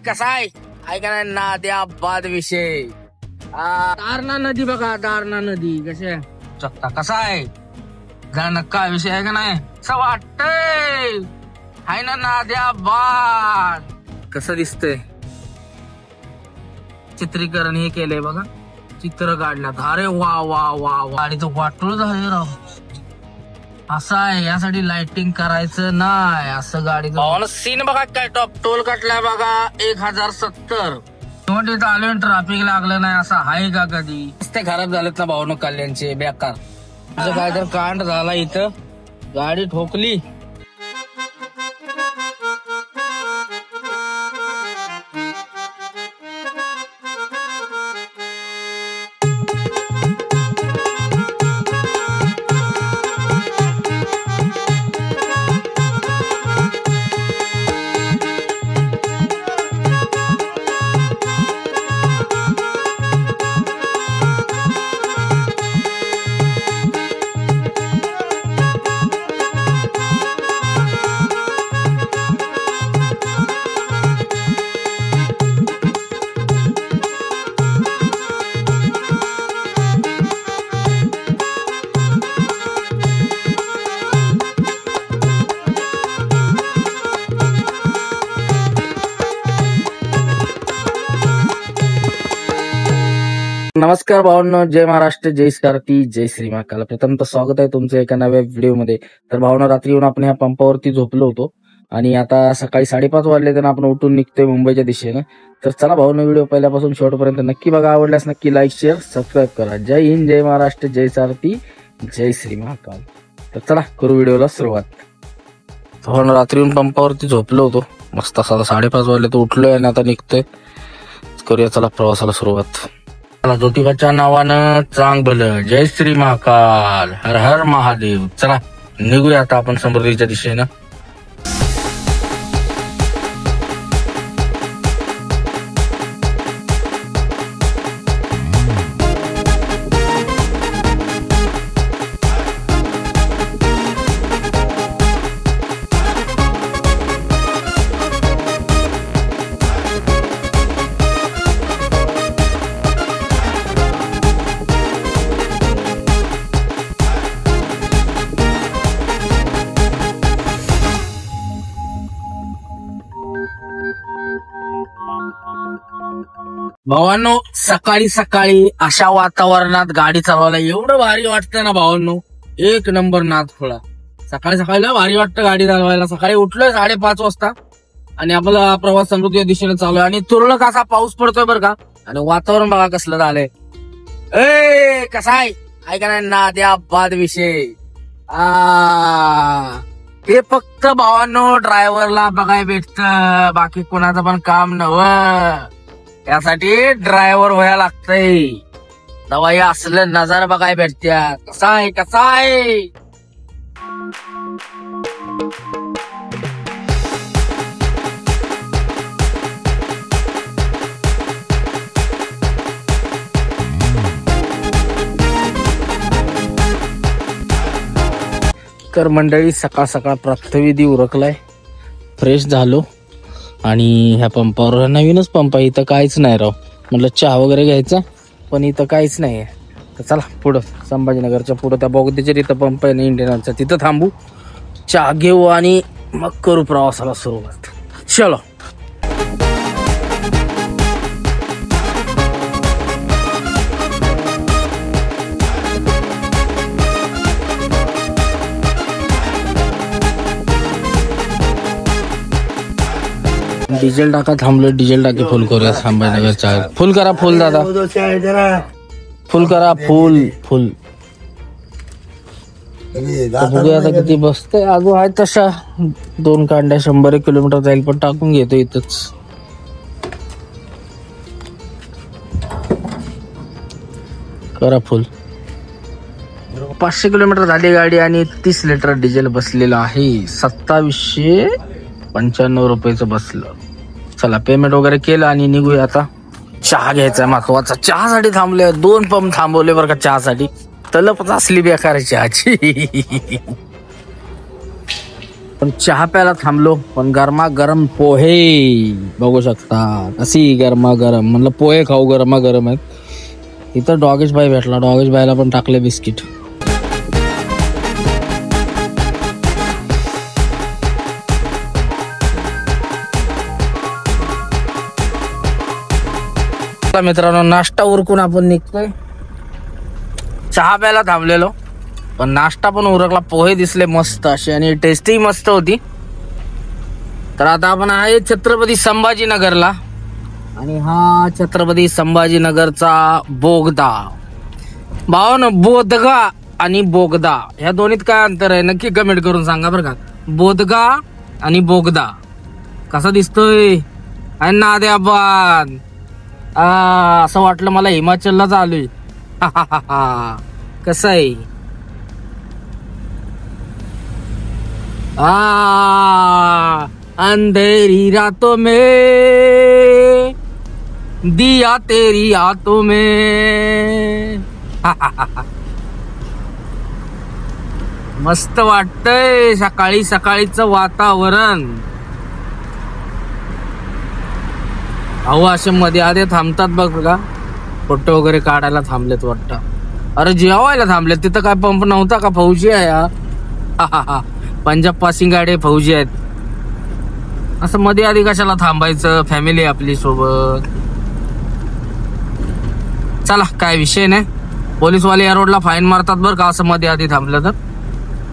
कसा आहे ऐका ना नाद्या बाद विषय दारणा नदी बघा, दारणा नदी कशी आहे चत्ता कसा आहे जाणं काय विषय आहे का नाही असं वाटतंय आहे ना नाद्या बाद. कसं दिसतंय चित्रीकरण हे केलंय बघा, चित्र काढल्यात. अरे वा वा वा गाडीचं वाटलं झालंय राव. असं आहे यासाठी लाइटिंग करायचं नाही असं गाडीचं सीन बघा. काय टॉप टोल कटलाय बघा 1070. इथं आलो ट्रॅफिक लागलं नाही असं आहे का कधी. रस्ते खराब झालेत ना भावनो कल्याणचे बेकार. असं काय तर कांड झाला इथं, गाडी ठोकली. नमस्कार भावनो, जय महाराष्ट्र, जय स्कारती, जय श्री महाकाल. प्रथम तर स्वागत आहे तुमचं एका नव्या व्हिडिओमध्ये. तर भावनो रात्री येऊन आपण ह्या पंपावरती झोपलो होतो आणि आता सकाळी 5:30 वाजले तर आपण उठून निघतोय मुंबईच्या दिशेनं. तर चला भावनो, व्हिडिओ पहिल्यापासून शेवटपर्यंत नक्की बघा. आवडल्यास नक्की लाईक शेअर सबस्क्राईब करा. जय हिंद, जय महाराष्ट्र, जय सारथी, जय श्री महाकाल. तर चला करू व्हिडिओला सुरुवात. भावनो रात्री येऊन पंपावरती झोपलो होतो मस्त. असा 5:30 वाजले तर उठलोय आणि आता निघतोय. करूया चला प्रवासाला सुरुवात. ज्योतिबाच्या नावानं चांग भलं, जय श्री महाकाल, हर हर महादेव. चला निघूया आता आपण समृद्धीच्या दिशेनं. भावांनो, सकाळी सकाळी अशा वातावरणात गाडी चालवायला एवढं भारी वाटतं ना भावांनो, एक नंबर नाद खोळा. सकाळी सकाळी ना भारी वाटतं गाडी चालवायला. सकाळी उठलोय 5:30 वाजता आणि आपला प्रवास समृद्धीच्या दिशेने चालू आहे आणि तुरळक असा पाऊस पडतोय बरं का. आणि वातावरण बघा कसलं झालंय. कसा आहे ऐका ना नाद्या बाद विषय. हे फक्त भावांनो ड्रायव्हरला बघाय भेटतं, बाकी कोणाचं पण काम नव्हतं. यासाठी ड्रायव्हर व्हायला लागतंय तेव्हा हे असलं नजारा बघाय भेटत्या. कसा आहे कसा आहे. तर मंडळी सकाळ सकाळ प्रातःविधी उरकलाय, फ्रेश झालो आणि ह्या पंपावर नवीनच पंप आहे. इथं काहीच नाही राव. म्हटलं चहा वगैरे घ्यायचा पण इथं काहीच नाही आहे. तर चला पुढं संभाजीनगरच्या पुढं त्या बोगद्याच्या तिथं पंप आहे ना इंडियनचा, तिथं थांबू, चहा घेऊ आणि मग करू प्रवासाला सुरुवात. चलो. डिझेल टाका थांबलो, डिझेल टाकी फुल करूया संभाजीनगरच्या. फुल करा फुल दादा, फुल करा फुल फुल. बघूया आता किती बसतंय. अगो आहे तशा 2 कांड्या 100 किलोमीटर जाईल पण टाकून घेतो इथंच. करा फुल. 500 किलोमीटर झाली गाडी आणि 30 लिटर डिझेल बसलेलं आहे. 2795 रुपयाचं बसलं. चला पेमेंट वगैरे केलं आणि निघूया आता. चहा घ्यायचा महत्वाचा. चहासाठी थांबले, 2 पंप थांबवले बरं का चहासाठी. तलपच असली बेकार चहाची. पण चहा प्यायला थांबलो, पण गरमागरम पोहे बघू शकता, कशी गरमागरम. म्हणलं पोहे खाऊ, गरमागरम आहेत. इथं डॉगेश भाई भेटला, डॉगेश भाईला पण टाकले बिस्किट. मित्रांनो, नाश्ता उरकून आपण निघतोय. चहा प्यायला थांबलेलो, पण नाश्ता पण उरकला. पोहे दिसले मस्त असे आणि टेस्टही मस्त होती. तर आता आपण आहे छत्रपती संभाजीनगरला, आणि हा छत्रपती संभाजीनगरचा बोगदा. भावानो, बोदगा आणि बोगदा ह्या दोन्हीत काय अंतर आहे नक्की कमेंट करून सांगा बरं का. बोदगा आणि बोगदा कसा दिसतोय आहे ना आबाद. असं वाटलं मला हिमाचलला चालूय. कसं आहे. अंधेरी रातों में दिया तेरी हाथों में. मस्त वाटतंय सकाळी सकाळीचं वातावरण. अहो, असे मध्ये आधे थांबतात बघ का, फोटो वगैरे काढायला थांबलेत वाटतं. अरे जेवायला थांबलेत. तिथं काय पंप नव्हता का? फौजी आहे हा. पंजाब पासिंग गाडी फौजी आहेत. असं मध्ये आधी कशाला थांबायचं, फॅमिली आपली सोबत. चला, काय विषय नाही. पोलीसवाले या रोडला फाईन मारतात बरं का असं मध्ये आधी थांबलं तर.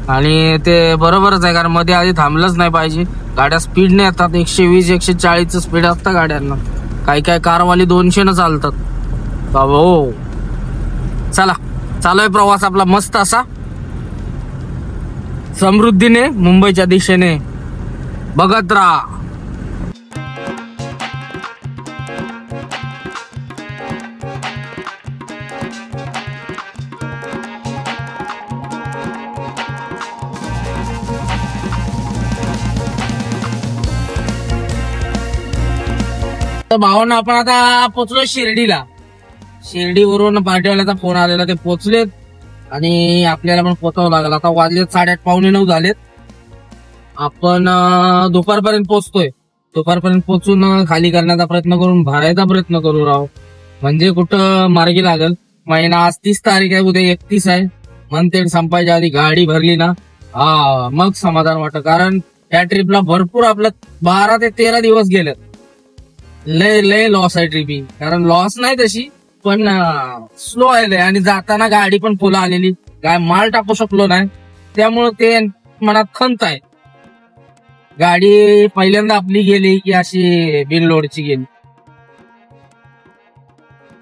आणि ते बरोबरच आहे, कारण मध्ये आधी थांबलंच नाही पाहिजे. गाड्या स्पीडने येतात, 120 140 स्पीड असतं गाड्यांना. काही काही कारवाली 200 न चालतात बाबा. हो, चला, चालू आहे प्रवास आपला मस्त असा समृद्धीने मुंबईच्या दिशेने. बघत राहा. तर भावांना, आपण आता पोचलो शिर्डीला. शिर्डीवरून पार्टीवाल्याचा फोन आलेला, ते पोचलेत आणि आपल्याला पण पोचावं लागलं. आता वाजलेत 8:30 पावणे 9 झालेत. आपण दुपारपर्यंत पोचतोय. दुपारपर्यंत पोचून खाली करण्याचा प्रयत्न करून भरायचा प्रयत्न करू राव. म्हणजे कुठं मार्गी लागल. महिना आज 30 तारीख आहे, उद्या 31 आहे. म्हणते संपायच्या आधी गाडी भरली ना, मग समाधान वाटत. कारण या ट्रिपला भरपूर आपलं 12 ते 13 दिवस गेलेत. लय लॉस आहे ट्रिपी. कारण लॉस नाही तशी, पण स्लो आहे. आणि जाताना गाडी पण फुलं आलेली, काय माल टाकू शकलो नाही. त्यामुळे ते मनात खंत आहे. गाडी पहिल्यांदा आपली गेली की अशी बिनलोडची गेली.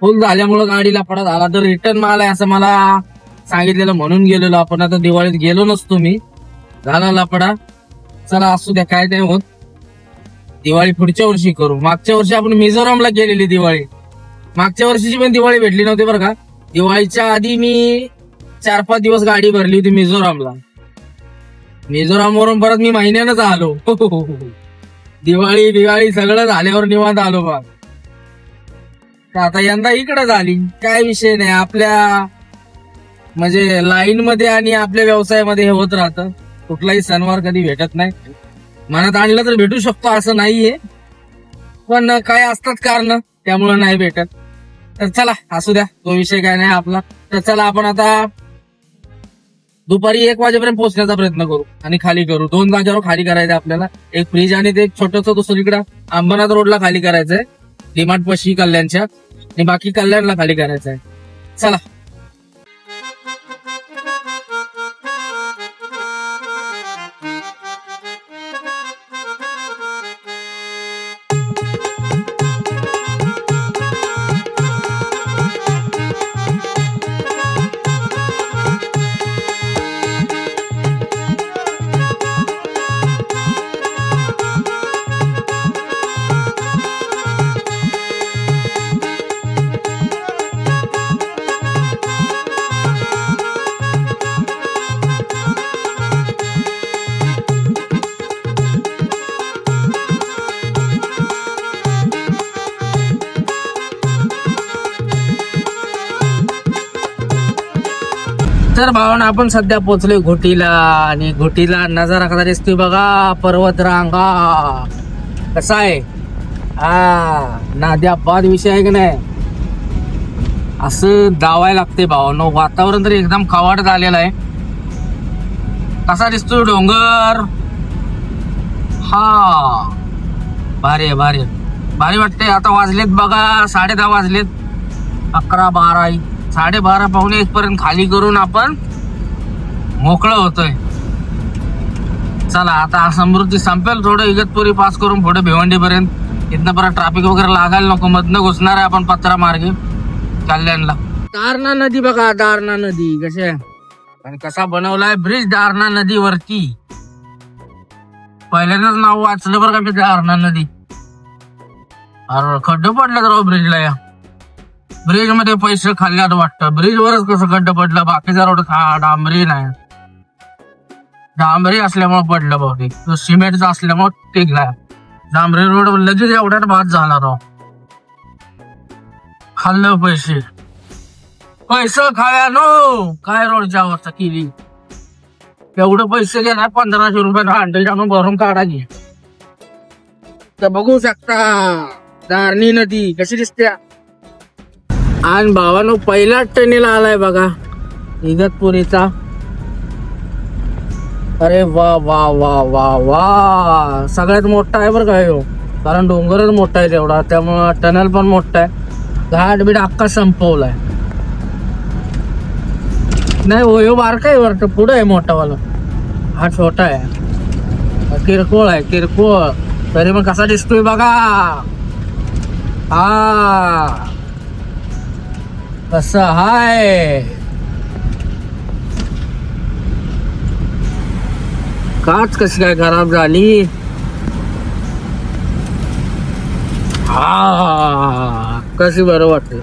फुल झाल्यामुळे गाडीला पडा झाला. तर रिटर्न माल आहे असं मला सांगितलेलं, म्हणून गेलेलो आपण. आता दिवाळीत गेलो नसतो मी, झाला लपडा. चला, असू द्या, काय नाही होत. दिवाळी पुढच्या वर्षी करू. मागच्या वर्षी आपण मिझोरामला गेलेली दिवाळी. मागच्या वर्षीची पण दिवाळी भेटली नव्हती बरं का. दिवाळीच्या आधी मी 4-5 दिवस गाडी भरली होती मिझोरामला. मिझोरामवरून परत मी महिन्यानंच आलो. दिवाळी सगळं झाल्यावर निवांत आलो बा. आता यंदा इकडे झाली, काय विषय नाही. आपल्या म्हणजे लाईन मध्ये आणि आपल्या व्यवसायामध्ये हे होत राहतं. कुठलाही सणवार कधी भेटत नाही. मनात आणलं तर भेटू शकतो असं नाहीये, पण काय असतात कारण, त्यामुळे नाही भेटत. तर चला, असू द्या, तो विषय काय नाही आपला. तर चला, आपण आता दुपारी 1 वाजेपर्यंत पोहोचण्याचा प्रयत्न करू आणि खाली करू. 2 जागेवर खाली करायचं आपल्याला. एक फ्रीज आणि ते एक छोटस दुसरीकडे अंबरनाथ रोडला खाली करायचंय, डिमार्ट पशी कल्याणच्या, आणि बाकी कल्याणला खाली करायचंय. चला. तर भावना आपण सध्या पोहोचलोय घोटीला आणि घोटीला नजारा कसा दिसतोय बघा, पर्वत रांगा कसा आहे. नाद्या बाद विषय आहे की नाही, असं दावायला लागते भावानो. वातावरण तर एकदम कावाट झालेलं आहे. कसा दिसतोय डोंगर. हा भारी आहे, भारी भारी वाटते. आता वाजलेत बघा 10:30 वाजलेत. 11, 12, 12:30 पावणे 1 पर्यंत खाली करून आपण मोकळं होतोय. चला आता समृद्धी संपेल, थोडं इगतपुरी पास करून पुढे भिवंडी पर्यंत. इथनं परत ट्रॅफिक वगैरे लागायला नको. मधनं घुसणार आहे आपण पत्रा मार्गे कल्याणला. दारणा नदी बघा, दारणा नदी कशी आहे आणि कसा बनवलाय ब्रिज दारणा नदीवरती. पहिल्यांदाच नाव वाचलं बरं का मी, दारणा नदी. अरे खड्डे पडले राव ब्रिजला. या ब्रिज मध्ये पैसे खाल्ल्यात वाटतं. ब्रिज वरच कसं खड्डे पडलं, बाकीचा रोड डांबरी नाही. डांबरी असल्यामुळे पडलं बहुतेक, सिमेंटचा असल्यामुळे टिकलाय. डांबरी रोड लगेच एवढ्यात बाद झाला राव. खाल्लं पैसे खाव्या नो. काय रोडची अवस्था केली. एवढं पैसे घेणार 1500 रुपये हँडल जाणून भरून काढायची. तर बघू शकता दारणी नदी कशी दिसते. आणि भावानो पहिला टनेल आलाय बघा इगतपुरीचा. अरे वा वा वा वा वा, सगळ्यात मोठा आहे बरं का ह्यो, कारण डोंगरच मोठा आहे तेवढा, त्यामुळं टनेल पण मोठा आहे. घाट बीट अख्खा संपवलाय. नाही हो, ह्यो बारका आहे वाटतं, पुढे आहे मोठावाला. हा छोटा आहे, किरकोळ आहे किरकोळ. तरी मग कसा दिसतोय बघा. हा कसं हाय. काच कशी काय खराब झाली. हा कशी बरं वाटते.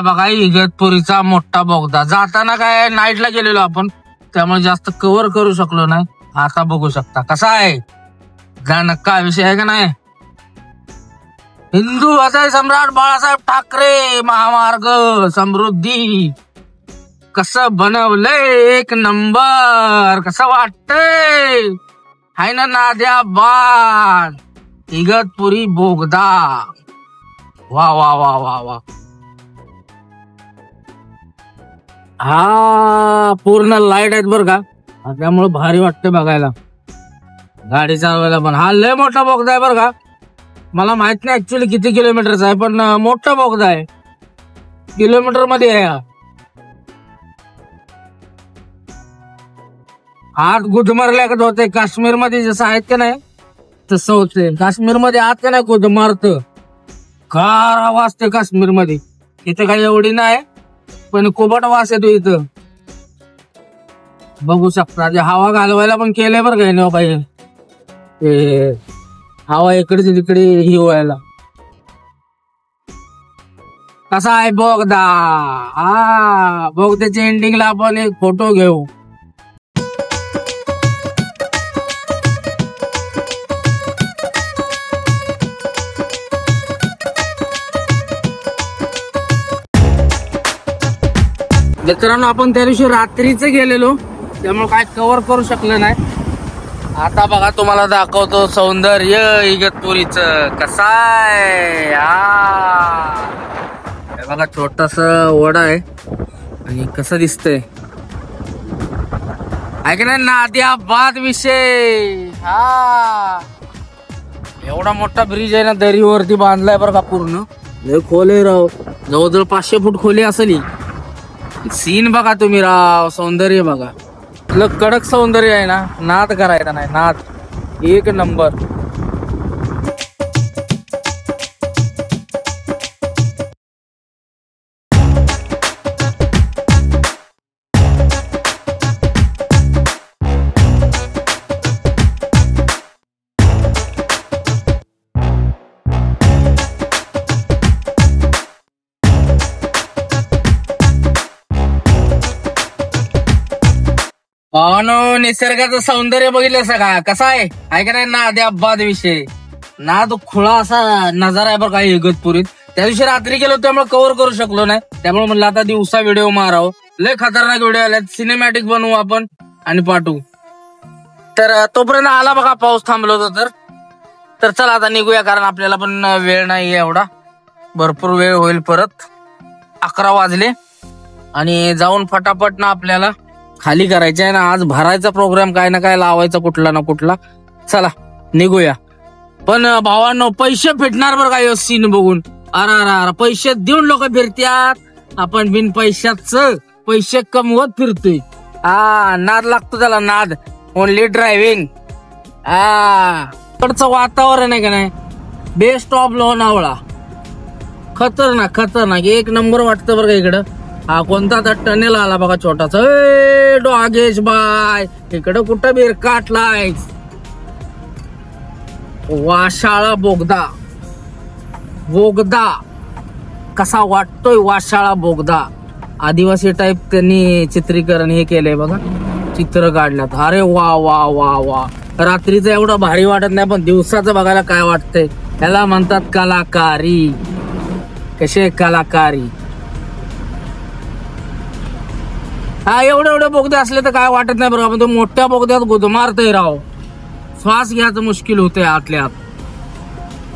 बघा इगतपुरीचा मोठा बोगदा. जाताना काय नाईटला गेलेलो आपण, त्यामुळे जास्त कव्हर करू शकलो नाही. आता बघू शकता कसा आहे. नक्का विषय आहे का नाही. हिंदू हृदय सम्राट बाळासाहेब ठाकरे महामार्ग समृद्धी कसं बनवलंय, एक नंबर. कसं वाटतंय हाय ना. नाद्या बाद इगतपुरी बोगदा. वा वा वा वा वा. हा पूर्ण लाईट आहेत बरं का, त्यामुळे भारी वाटतं बघायला, गाडी चालवायला पण. हा लय मोठा बोगदा आहे बरं का. मला माहित नाही ऍक्च्युअली किती किलोमीटरचा आहे, पण मोठा बोगदा आहे. किलोमीटर मध्ये आहे हा. हात गुदमरल्या होते काश्मीर मध्ये जसं आहेत का नाही तसं होते. काश्मीर मध्ये आत का नाही गुदमरत, गार वास ते काश्मीर मध्ये. इथं काही एवढी नाही, पण कोबट वास येतो इथं. बघू शकता जे हवा घालवायला पण केलंय बरं काय ना पाहिजे. ते हवा इकडे तिकडे ही व्हायला. कसा आहे बोगदा. हा बोगद्याच्या एंडिंगला आपण एक फोटो घेऊ. मित्रांनो आपण त्या दिवशी रात्रीच गेलेलो, त्यामुळे काय कव्हर करू शकलं नाही. आता बघा तुम्हाला दाखवतो सौंदर्य इगतपुरीच कसं आहे. हा बघा छोटासा ओढा आहे आणि कसं दिसतंय आहे की नाही. नाद्या बाद विषय. हा एवढा मोठा ब्रिज आहे ना, दरीवरती बांधलाय बरं का. पूर्ण लय खोल आहे राव, जवळजवळ 500 फूट खोली असेल. सीन बघा तुम्ही राव, सौंदर्य बघा. कडक सौंदर्य आहे ना, नाद करायचा नाही. नाद एक नंबर. निसर्गाचं सौंदर्य बघितलं सगळा कसं आहे का नाही. नाद्या बाद विषय. नाद खुळा असा नजारा आहे बरं काही इगतपुरीत. त्या दिवशी रात्री गेलो त्यामुळे कव्हर करू शकलो नाही, त्यामुळे म्हणलं आता दिवसा व्हिडिओ मारावं. लय खतरनाक व्हिडिओ आल्यात, सिनेमॅटिक बनवू आपण आणि पाठवू. तर तोपर्यंत आला बघा पाऊस थांबलो होतो. तर चला आता निघूया, कारण आपल्याला पण वेळ नाही एवढा, भरपूर वेळ होईल. परत 11 वाजले आणि जाऊन फटाफट ना आपल्याला खाली करायचे आहे ना. आज भरायचा प्रोग्राम काय ना काय लावायचा कुठला ना कुठला. चला निघूया. पण भावांनो पैसे फिटणार बरं का सीन बघून. अरे पैसे देऊन लोक फिरत्यात, आपण बिन पैशाच पैसे कमवत फिरतोय. नाद लागतो त्याला, नाद. Only driving. कडचं वातावरण आहे का नाही, बेस्ट ऑफ लोणावळा. खतरनाक खतरनाक एक नंबर वाटतं बरं का इकडं. हा कोणता तर टनेल आला बघा छोटासा. डॉगेश बाय, इकडं कुठं बेर काटलाय. वाशाळा बोगदा. बोगदा कसा वाटतोय वाशाळा बोगदा. आदिवासी टाईप त्यांनी चित्रीकरण हे केलंय बघा, चित्र काढल्यात. अरे वा वा वा वा. रात्रीचं एवढं भारी वाटत नाही, पण दिवसाचं बघायला काय वाटतंय. याला म्हणतात कलाकारी. कसे कलाकारी. एवढे बोगदे असले तर काय वाटत नाही बरं, पण तो मोठ्या बोगद्यात गुदमारतय राव. श्वास घ्यायचं मुश्किल होतंय आतल्या आत.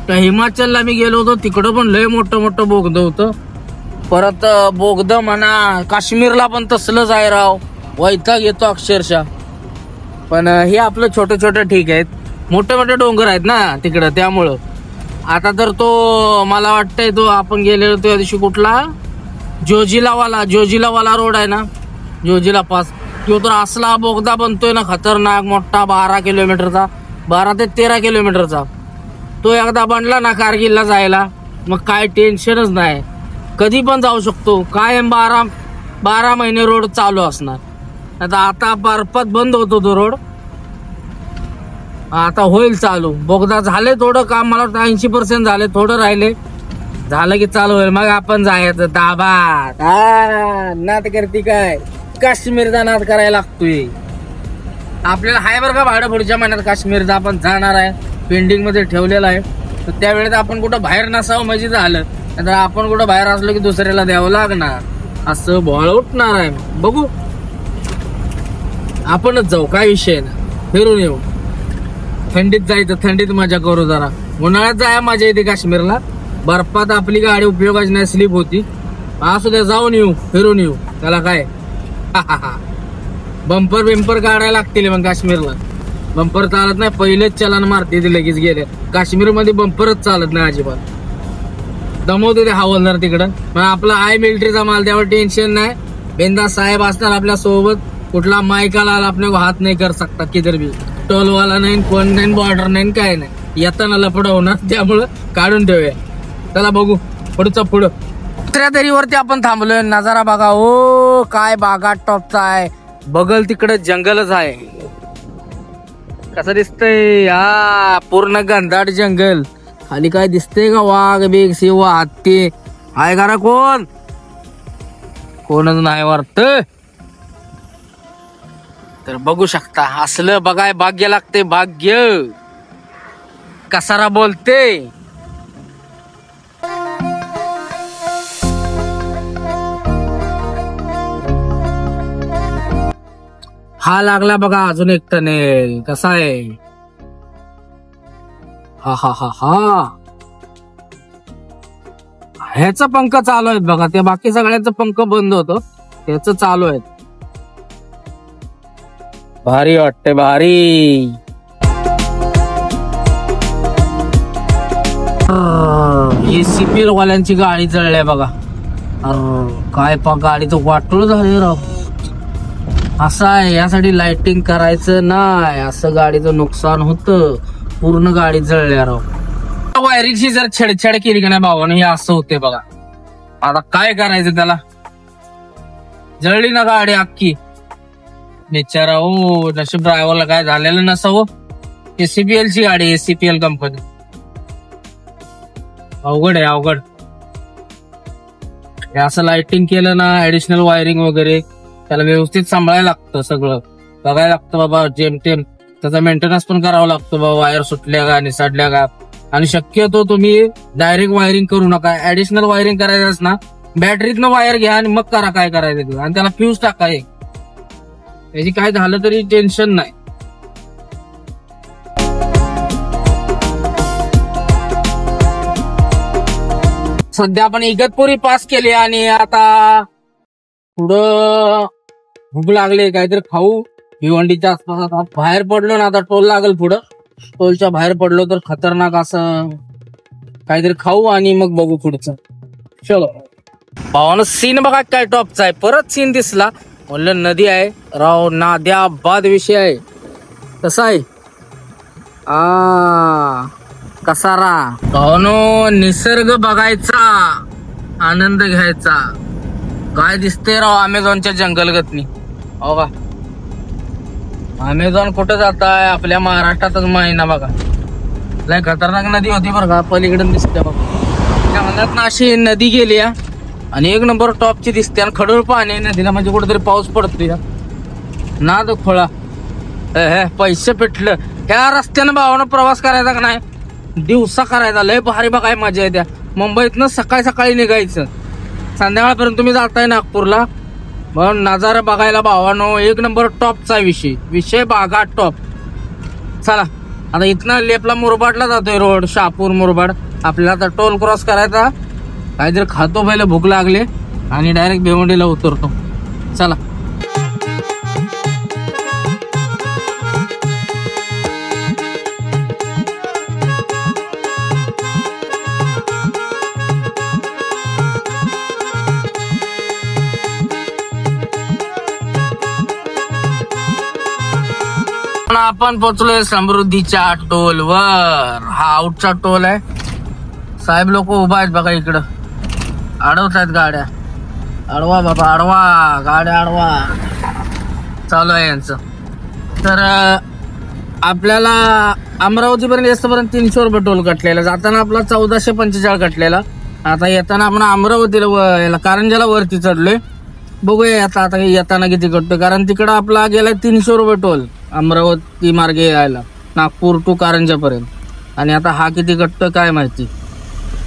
त्या हिमाचलला मी गेलो होतो, तिकडं पण लय मोठं बोगद होतं. परत बोगद म्हणा, काश्मीरला पण तसलंच आहे राव, वैताग येतो अक्षरशः. पण हे आपलं छोटे ठीक आहेत, मोठे डोंगर आहेत ना तिकडं, त्यामुळं. आता तर तो मला वाटतंय तो आपण गेलेलो त्या दिवशी कुठला जोजिलावाला रोड आहे ना, जोजिला पास. तो तर असला बोगदा बनतोय ना खतरनाक मोठा, 12 किलोमीटरचा, 12 ते 13 किलोमीटरचा. तो एकदा बनला ना कारगिलला जायला, मग काय टेन्शनच नाही, कधी पण जाऊ शकतो. कायम 12 महिने रोड चालू असणार. आता बर्फात बंद होतो तो रोड, आता होईल चालू. बोगदा झाले थोडं काम, मला वाटतं 80% झाले, थोडं राहिले, झालं की चालू होईल. मग आपण जायचं दाबात. नाद करते काय, काश्मीरचा नाद करायला लागतोय आपल्याला. हाय बरं का भाडं पुढच्या महिन्यात काश्मीरचा आपण जाणार आहे, पेंडिंग मध्ये ठेवलेला आहे. तर त्यावेळेस आपण कुठं बाहेर नसावं म्हणजे झालं, तर आपण कुठं बाहेर असलो की दुसऱ्याला द्यावं लागणार, असं भोळ उठणार आहे. बघू आपणच जाऊ, काय विषय ना, फिरून येऊ. थंडीत जायचं, थंडीत मजा करू जरा. उन्हाळ्यात जाय मजा येते काश्मीरला, बर्फात आपली गाडी उपयोगाची नाही, स्लिप होती. असू द्या, जाऊन येऊ, फिरून येऊ, त्याला काय. बंपर काढायला लागतील मग काश्मीरला. बंपर चालत नाही, पहिलेच चलन मारते ते लगेच गेले. काश्मीरमध्ये बंपरच चालत नाही अजिबात, दमवते ते हवालदार तिकडं. पण आपला आहे मिलिटरीचा माल, त्यावर टेन्शन नाही. बेंदा साहेब असतात आपल्या सोबत, कुठला मायकाला आपल्या हात नाही कर सकता किधर भी. टोलवाला नाही, कोण नाही, बॉर्डर नाही, काय नाही. येताना लपड होणार, त्यामुळं काढून ठेवूया. चला बघू पुढं. दुसऱ्या दरीवरती आपण थांबलोय. नजारा बघा, ओ काय बागा टॉपचा आहे. बगल तिकडे जंगलच आहे. कसं दिसतंय, पूर्ण घनदाट जंगल. खाली काय दिसतंय का, वाघ बिग सिंह हत्ती आहे का? कोणच नाही वाटत. तर बघू शकता, असलं बघाय भाग्य लागते, भाग्य. कसारा बोलते. हा लागला बघा अजून एक टनेल. कसा आहे, हा ह्याचा पंख चालू आहेत बघा. ते बाकी सगळ्यांचं पंख बंद होतं, त्याच चालू आहेत. भारी वाटते, भारी. सीपीएल वाल्यांची गाडी जळल्या बघा. काय गाडीचं वाटोळ झालं राव. असं आहे, यासाठी लाइटिंग करायचं नाही, असं गाडीचं नुकसान होतं. पूर्ण गाडी जळल्या राव. वायरिंगची जर छेडछाड केली का नाही भावानं, हे असं होते बघा. आता काय करायचं त्याला, जळली ना गाडी अख्खी. बिचारा हो, नशीब ड्रायव्हरला काय झालेलं नसावं. एसीपीएल ची गाडी, एसीपीएल कंपनी. अवघड आहे, अवघड. असं लाइटिंग केलं ना, ऍडिशनल वायरिंग वगैरे, त्याला व्यवस्थित सांभाळायला लागतं, सगळं बघायला लागतं बाबा. जेमतेम त्याचा मेंटेनन्स पण करावा लागतो बाबा. वायर सुटल्या का, निसटल्या का, आणि शक्यतो तुम्ही डायरेक्ट वायरिंग करू नका. ऍडिशनल वायरिंग करायचं ना बॅटरीतनं वायर घ्या आणि मग करा काय करायचं ते. आणि त्याला फ्यूज टाका एक, त्याची काय झालं तरी टेन्शन नाही. सध्या आपण इगतपुरी पास केली आणि आता पुढं भूक लागली, काहीतरी खाऊ. भिवंडीच्या आसपास आता बाहेर पडलो ना, आता टोल लागल पुढं. टोलच्या बाहेर पडलो तर खतरनाक असं काहीतरी खाऊ आणि मग बघू पुढचं. चलो भावानं सीन बघा काय टॉपचा आहे. परत सीन दिसला, म्हणलं नदी आहे राव, नाद्या बाद विषय आहे. कसा आहे कसारा भावानो, निसर्ग बघायचा, आनंद घ्यायचा. काय दिसते राव अमेझॉनच्या जंगलगतनी. हो का, अमेझॉन कुठं जात आहे, आपल्या महाराष्ट्रातच महिना बघा. लय खतरनाक नदी होती बरं का, पलीकडे दिसते बघा. त्या म्हणतात ना अशी नदी गेली आणि एक नंबर टॉपची दिसते आणि खडूळ पाणी नदीला, म्हणजे कुठेतरी पाऊस पडतोय ना. तो खोळा पैसे पेटलं. ह्या रस्त्यानं भावानं प्रवास करायचा का नाही, दिवसा करायचा. लय भारी बघाय मजा येत्या. मुंबईतनं सकाळी सकाळी निघायचं, संध्याकाळपर्यंत तुम्ही जाताय नागपूरला, म्हणून नजारा बघायला भावानो एक नंबर टॉपचा विषय बागा टॉप. चला आता इथनं लेपला मुरबाडला जातोय रोड, शहापूर मुरबाड. आपल्याला आता टोल क्रॉस करायचा. काहीतरी खातो, पहिले भूक लागले आणि डायरेक्ट भिवंडीला उतरतो. चला आपण पोहोचलोय समृद्धीच्या टोल वर. हा आउटचा टोल आहे. साहेब लोक उभा आहेत बघा इकडं, अडवत आहेत गाड्या. अडवा बाबा अडवा, गाड्या अडवा चालू आहे यांचं. तर आपल्याला अमरावतीपर्यंत येतपर्यंत 300 रुपये टोल कटलेला. जाताना आपला 1445 कटलेला. आता येताना आपण अमरावतीला कारंजाला वरती चढलोय. बघूया आता येताना किती कटतोय, कारण तिकडं आपला गेलाय 300 रुपये टोल अमरावती मार्गे यायला, नागपूर टू कारंजापर्यंत. आणि आता हा किती कटतोय काय माहिती.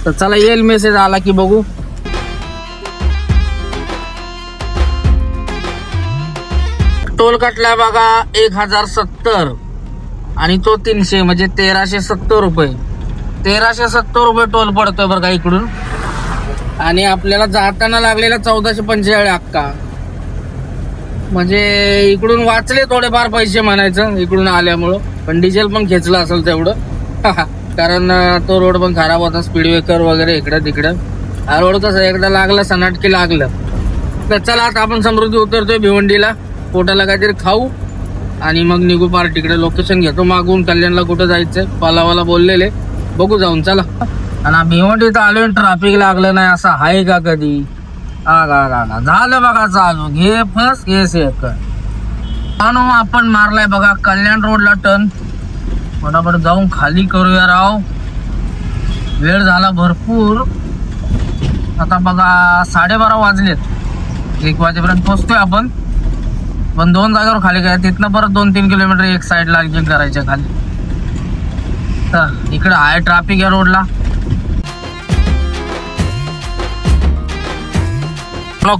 तर चला येईल मेसेज आला की बघू. टोल कटलाय बघा 1070 आणि तो 300, म्हणजे 1370 रुपये. 1370 रुपये टोल पडतोय बरं का इकडून. आणि आपल्याला जाताना लागलेला 1445 अक्का, म्हणजे इकडून वाचले थोडेफार पैसे म्हणायचं इकडून आल्यामुळं. पण डिझेल पण खेचलं असेल तेवढं कारण तो रोड पण खराब होता, स्पीड ब्रेकर वगैरे इकडं तिकडं. हा रोड कसं एकदा लागला सनाटकी लागलं. तर चला आता आपण समृद्धी उतरतोय भिवंडीला. पोटाला काहीतरी खाऊ आणि मग निघू पार्टीकडे. लोकेशन घेतो मागून, कल्याणला कुठं जायचंय पालावाला बोललेले, बघू जाऊन. चला. आणि भिवंडीत आलोय, ट्रॅफिक लागलं नाही असं आहे का कधी. झालं बघा चालू. घे फर्स्ट घे सेकंड. आपण मारलाय बघा कल्याण रोडला टर्न. फटाफट जाऊन खाली करूया राव, वेळ झाला भरपूर. आता बघा 12:30 वाजलेत, 1 वाजेपर्यंत पोहोचतोय आपण. पण 2 जागेवर खाली काय, तिथनं परत 2-3 किलोमीटर एक साईडला करायच्या खाली. तर इकडं आहे ट्रॅफिक या रोडला.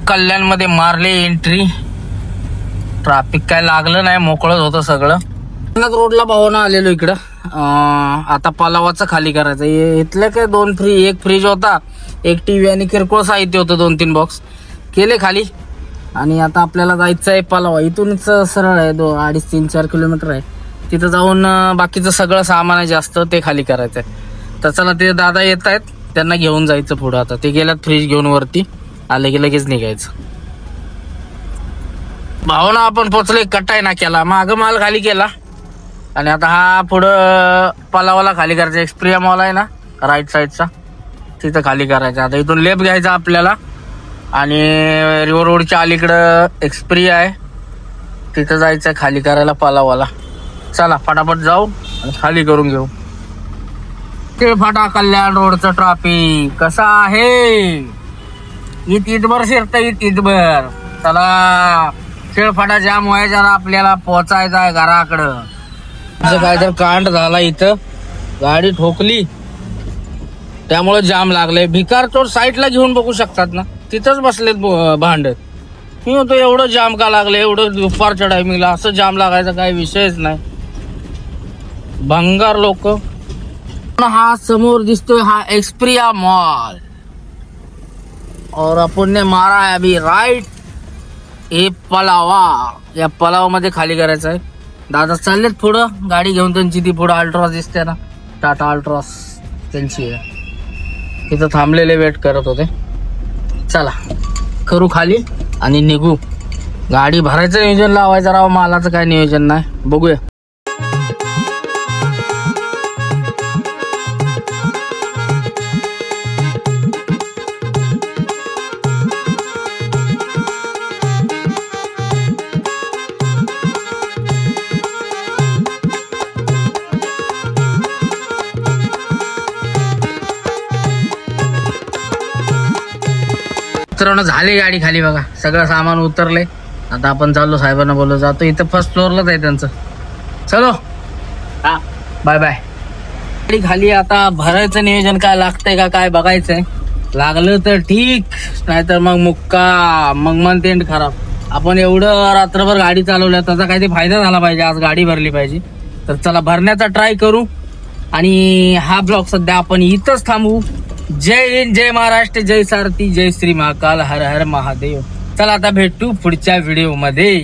कल्याण मध्ये मारले एंट्री. ट्रॅफिक काय लागलं नाही, मोकळच होतं सगळं. रोडला भावना आलेलो इकडं. आता पलावाचं खाली करायचं. इथलं काय 2 फ्री, एक फ्रीज होता, एक टीव्ही आणि किरकोळ साहित्य होतं, 2-3 बॉक्स केले खाली. आणि आता आपल्याला जायचं आहे पलावा. इथूनच सरळ आहे, 2.5-3-4 किलोमीटर आहे. तिथं जाऊन बाकीचं सगळं सामान आहे जास्त ते खाली करायचं आहे. तर चला ते दादा येत आहेत, त्यांना घेऊन जायचं पुढं. आता ते गेल्यात फ्रीज घेऊन वरती, आले की लगेच निघायचं. भावना आपण पोचलोय कटाय नाक्याला. माग माल खाली केला आणि आता हा पुढं पलावाला खाली करायचा. एक्सप्रिया मॉल आहे ना राईट साईडचा, तिथं खाली करायचं. आता इथून लेफ्ट घ्यायचा आपल्याला आणि रिव्हर रोडच्या अलीकडं एक्सप्रिया आहे, तिथं जायचं खाली करायला पलावाला. चला फटाफट जाऊ आणि खाली करून घेऊ. ते फाटा कल्याण रोडचं ट्रॅफिक कसं आहे, इथभर शिरत इथभर. चला खेळफाटा जाम व्हायचा, आपल्याला पोचायचं आहे घराकडं. काय तर कांड झाला इथं, गाडी ठोकली त्यामुळे जाम लागले. भिकार चोर साईडला घेऊन बघू शकतात ना, तिथंच बसलेत भांडत. मी म्हणतो एवढं जाम का लागले, एवढं दुपारच्या टायमिंगला असं जाम लागायचा काही विषयच नाही. भंगार लोक. हा समोर दिसतोय हा एक्सप्रिया मॉल और अपन ने मारा है अभी राइट. हे पलावा, या पलावा मध्ये खाली करायचं आहे. दादा चाललेत पुढं गाडी घेऊन त्यांची. ती पुढं अल्ट्रॉस दिसते ना, टाटा अल्ट्रॉस त्यांची आहे. तिथं थांबलेले वेट करत होते. चला करू खाली आणि निघू. गाडी भरायचं नियोजन लावायचं राव, मालाचं काय नियोजन नाही. बघूया. झाली गाडी खाली बघा, सगळं सामान उतरले. आता आपण चाललो, साहेबांना बोललो जातो. इथं फर्स्ट फ्लोअरलाच आहे त्यांचं. चलो हा बाय बाय. गाडी खाली. आता भरायचं नियोजन काय लागतंय का काय बघायचंय. लागलं तर ठीक, नाहीतर मग मुक्का, मग मन एंड खराब. आपण एवढं रात्रभर गाडी चालवल्या, त्याचा काहीतरी फायदा झाला पाहिजे. आज गाडी भरली पाहिजे. तर चला भरण्याचा ट्राय करू. आणि हा ब्लॉग सध्या आपण इथंच थांबवू. जय हिंद, जय महाराष्ट्र, जय सारथी, जय श्री महाकाल, हर हर महादेव. चला आता भेटू पुढच्या व्हिडिओ मध्ये.